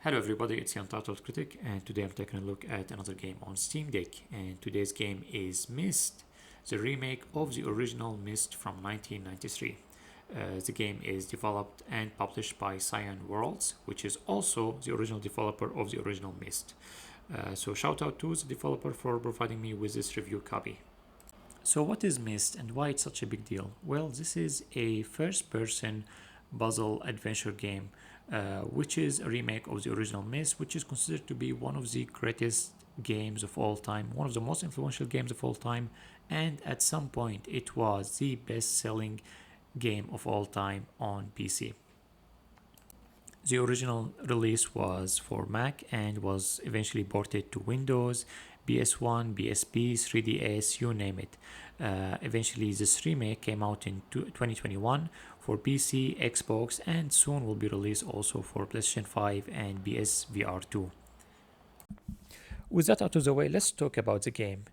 Hello everybody, it's the Untitled Critic, and today I'm taking a look at another game on Steam Deck. And today's game is Myst, the remake of the original Myst from 1993. The game is developed and published by Cyan Worlds, which is also the original developer of the original Myst. So shout out to the developer for providing me with this review copy. So what is Myst and why it's such a big deal? Well, this is a first-person puzzle adventure game, which is a remake of the original Myst, which is considered to be one of the greatest games of all time, one of the most influential games of all time, and at some point it was the best-selling game of all time on PC. The original release was for Mac and was eventually ported to Windows, PS1, PSP, 3DS, you name it. Eventually, this remake came out in 2021 for PC, Xbox, and soon will be released also for PlayStation 5 and PSVR 2. With that out of the way, let's talk about the game.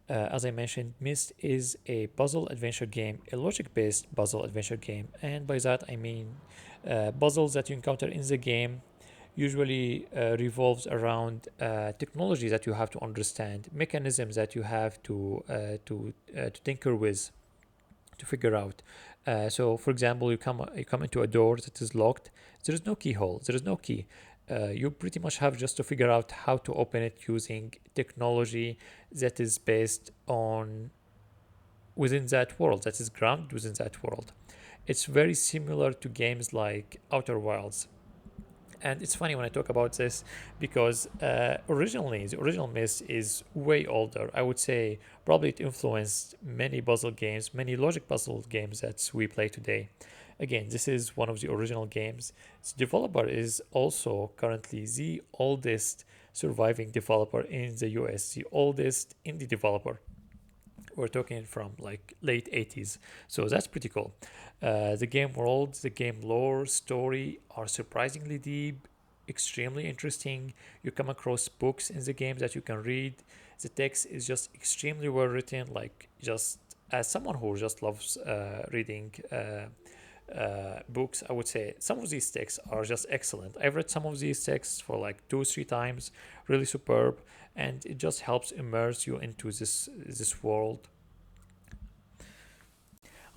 As I mentioned, Myst is a puzzle adventure game, a logic-based puzzle adventure game, and by that I mean puzzles that you encounter in the game usually revolves around technology that you have to understand, mechanisms that you have to tinker with, to figure out. So, for example, you come into a door that is locked. There is no keyhole. There is no key. You pretty much have just to figure out how to open it using technology that is based on within that world, that is grounded within that world. It's very similar to games like Outer Wilds. And it's funny when I talk about this because originally the original Myst is way older. I would say probably it influenced many puzzle games, many logic puzzle games that we play today. Again, this is one of the original games. The developer is also currently the oldest surviving developer in the US, the oldest indie developer. We're talking from like late 80s, so that's pretty cool. The game world, the game lore, story are surprisingly deep, extremely interesting. You come across books in the game that you can read. The text is just extremely well written, like just as someone who just loves reading books, I would say some of these texts are just excellent. I've read some of these texts for like 2 or 3 times, really superb, and it just helps immerse you into this world.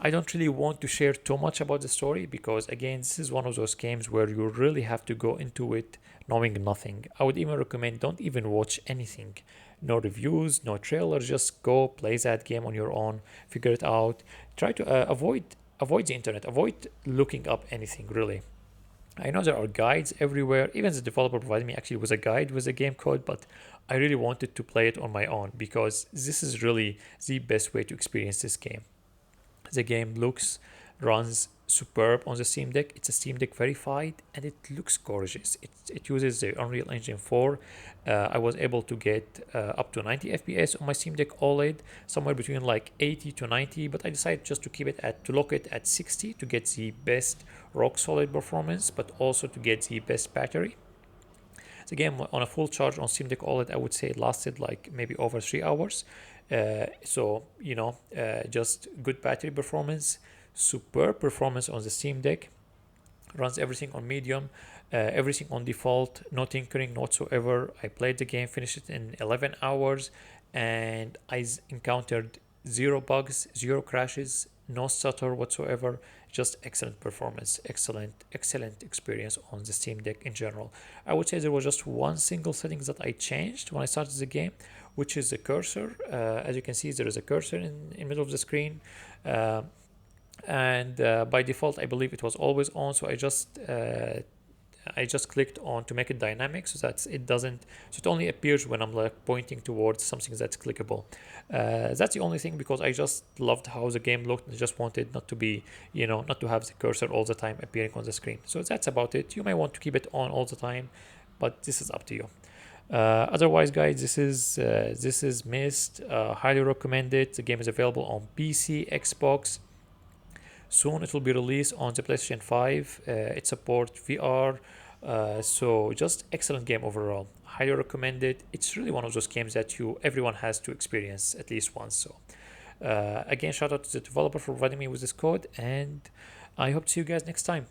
I don't really want to share too much about the story because, again, this is one of those games where you really have to go into it knowing nothing. I would even recommend don't even watch anything. No reviews, no trailer, just go play that game on your own, figure it out. Try to avoid the internet, avoid looking up anything really. I know there are guides everywhere. Even the developer provided me actually with a guide with the game code, but I really wanted to play it on my own because this is really the best way to experience this game. The game runs superb on the Steam Deck. It's a Steam Deck verified and it looks gorgeous. It uses the Unreal Engine 4. I was able to get up to 90 FPS on my Steam Deck OLED, somewhere between like 80 to 90, but I decided just to lock it at 60 to get the best rock solid performance, but also to get the best battery. The game on a full charge on Steam Deck OLED, I would say it lasted like maybe over 3 hours. Just good battery performance, superb performance on the Steam Deck. Runs everything on medium, everything on default, no tinkering whatsoever. I played the game, finished it in 11 hours, and I encountered zero bugs, zero crashes, no stutter whatsoever. Just excellent performance, excellent experience on the Steam Deck in general. I would say there was just one single setting that I changed when I started the game, which is the cursor. As you can see, there is a cursor in the middle of the screen. And by default I believe it was always on, so I just clicked on to make it dynamic so that it only appears when I'm like pointing towards something that's clickable. That's the only thing, because I just loved how the game looked and just wanted not to have the cursor all the time appearing on the screen. So that's about it. You may want to keep it on all the time, but this is up to you. Otherwise, guys, this is Myst. Highly recommend it. The game is available on PC, Xbox. Soon it will be released on the PlayStation 5. It supports VR. So just excellent game overall. Highly recommend it. It's really one of those games that everyone has to experience at least once. So again, shout out to the developer for providing me with this code, and I hope to see you guys next time.